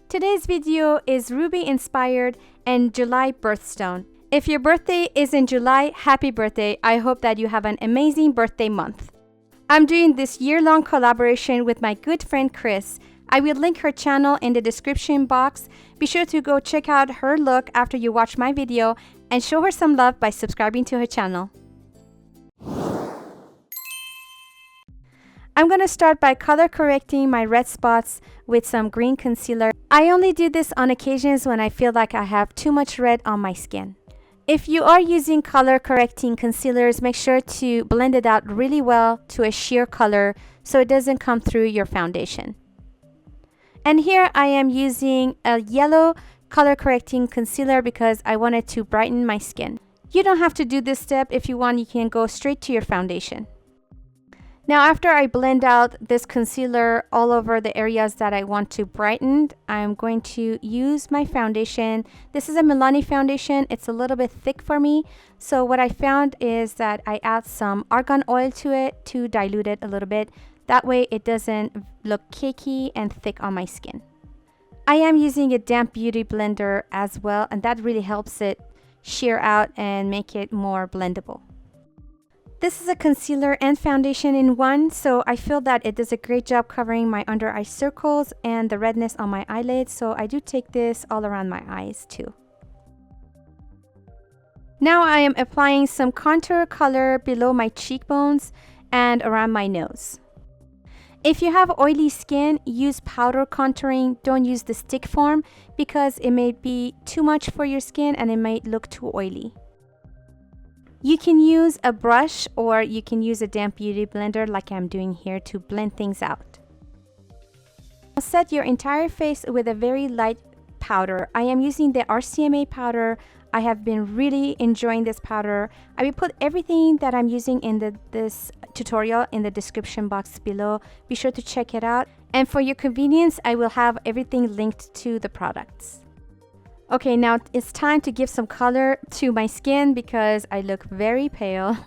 Today's video is Ruby inspired and July birthstone. If your birthday is in July, happy birthday. I hope that you have an amazing birthday month. I'm doing this year-long collaboration with my good friend Kris. I will link her channel in the description box. Be sure to go check out her look after you watch my video and show her some love by subscribing to her channel. I'm going to start by color correcting my red spots with some green concealer. I only do this on occasions when I feel like I have too much red on my skin. If you are using color correcting concealers, make sure to blend it out really well to a sheer color so it doesn't come through your foundation. And here I am using a yellow color correcting concealer because I wanted to brighten my skin. You don't have to do this step. If you want, you can go straight to your foundation. Now, after I blend out this concealer all over the areas that I want to brighten, I'm going to use my foundation. This is a Milani foundation. It's a little bit thick for me. So what I found is that I add some argan oil to it to dilute it a little bit. That way it doesn't look cakey and thick on my skin. I am using a damp beauty blender as well, and that really helps it sheer out and make it more blendable. This is a concealer and foundation in one, so I feel that it does a great job covering my under eye circles and the redness on my eyelids, so I do take this all around my eyes too. Now I am applying some contour color below my cheekbones and around my nose. If you have oily skin, use powder contouring. Don't use the stick form because it may be too much for your skin and it might look too oily. You can use a brush or you can use a damp beauty blender like I'm doing here to blend things out. Set your entire face with a very light powder. I am using the RCMA powder. I have been really enjoying this powder. I will put everything that I'm using in this tutorial in the description box below. Be sure to check it out. And for your convenience, I will have everything linked to the products. Okay, now it's time to give some color to my skin because I look very pale.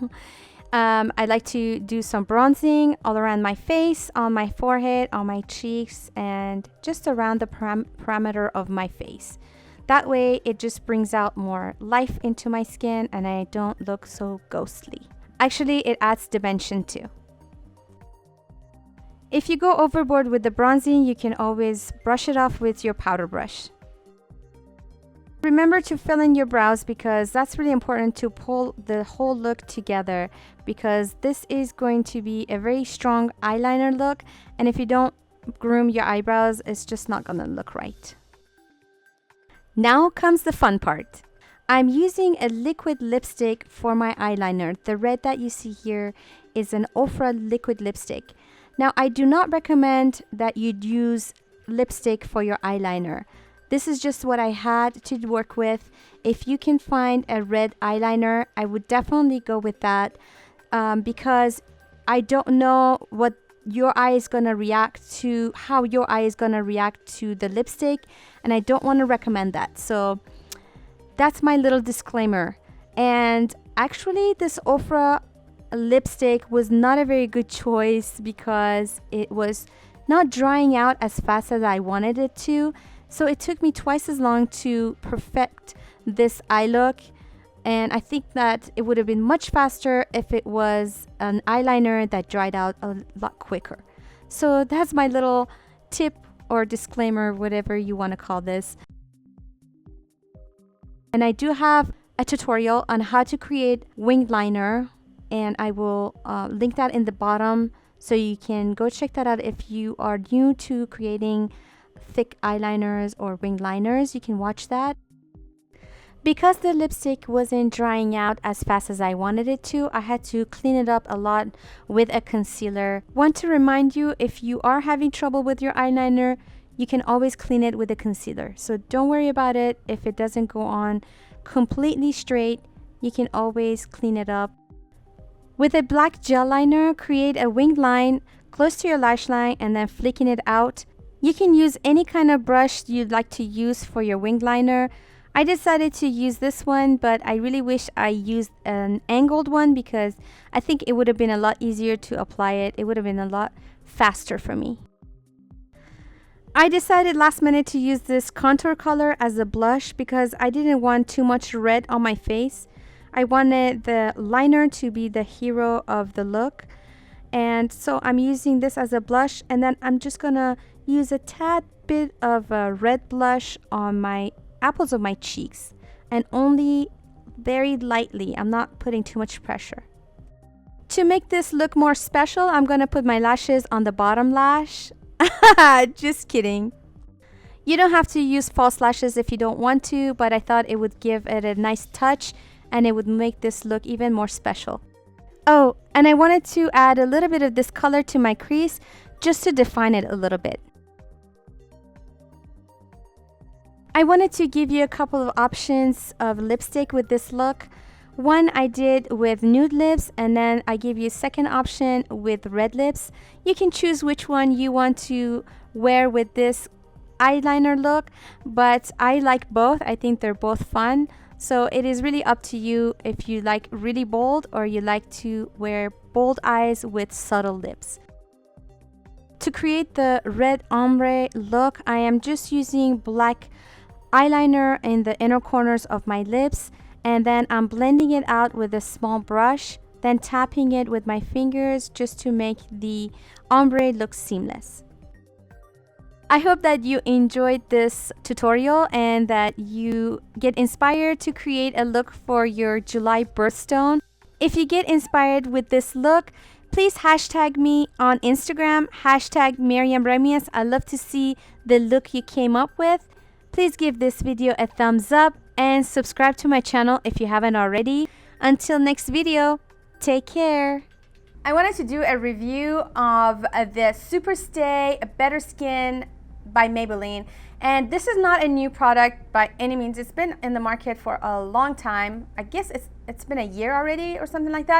I like to do some bronzing all around my face, on my forehead, on my cheeks, and just around the perimeter of my face. That way, it just brings out more life into my skin and I don't look so ghostly. Actually, it adds dimension too. If you go overboard with the bronzing, you can always brush it off with your powder brush. Remember to fill in your brows because that's really important to pull the whole look together, because this is going to be a very strong eyeliner look, and if you don't groom your eyebrows, it's just not gonna look right. Now comes the fun part. I'm using a liquid lipstick for my eyeliner. The red that you see here is an Ofra liquid lipstick. Now, I do not recommend that you use lipstick for your eyeliner. This is just what I had to work with. If you can find a red eyeliner, I would definitely go with that because I don't know what your eye is going to react to, how your eye is going to react to the lipstick, and I don't want to recommend that. So that's my little disclaimer. And actually, this Ofra lipstick was not a very good choice because it was not drying out as fast as I wanted it to. So it took me twice as long to perfect this eye look, and I think that it would have been much faster if it was an eyeliner that dried out a lot quicker. So that's my little tip or disclaimer, whatever you want to call this. And I do have a tutorial on how to create winged liner, and I will link that in the bottom so you can go check that out if you are new to creating thick eyeliners or winged liners. You can watch that. Because the lipstick wasn't drying out as fast as I wanted it to, I had to clean it up a lot with a concealer. Want to remind you, if you are having trouble with your eyeliner, you can always clean it with a concealer. So don't worry about it. If it doesn't go on completely straight, you can always clean it up. With a black gel liner, create a winged line close to your lash line and then flicking it out. You can use any kind of brush you'd like to use for your winged liner. I decided to use this one, but I really wish I used an angled one because I think it would have been a lot easier to apply it. It would have been a lot faster for me. I decided last minute to use this contour color as a blush because I didn't want too much red on my face. I wanted the liner to be the hero of the look. And so I'm using this as a blush, and then I'm just gonna use a tad bit of a red blush on my apples of my cheeks, and only very lightly. I'm not putting too much pressure. To make this look more special, I'm gonna put my lashes on the bottom lash. Just kidding. You don't have to use false lashes if you don't want to, but I thought it would give it a nice touch and it would make this look even more special. Oh, and I wanted to add a little bit of this color to my crease just to define it a little bit. I wanted to give you a couple of options of lipstick with this look. One I did with nude lips, and then I gave you a second option with red lips. You can choose which one you want to wear with this eyeliner look, but I like both. I think they're both fun. So it is really up to you if you like really bold or you like to wear bold eyes with subtle lips. To create the red ombre look, I am just using black eyeliner in the inner corners of my lips, and then I'm blending it out with a small brush, then tapping it with my fingers just to make the ombre look seamless. I hope that you enjoyed this tutorial and that you get inspired to create a look for your July birthstone. If you get inspired with this look, please hashtag me on Instagram, hashtag Maryam Remias. I love to see the look you came up with. Please give this video a thumbs up and subscribe to my channel if you haven't already. Until next video, take care. I wanted to do a review of the Super Stay Better Skin by Maybelline, and this is not a new product by any means. It's been in the market for a long time. I guess it's been a year already or something like that.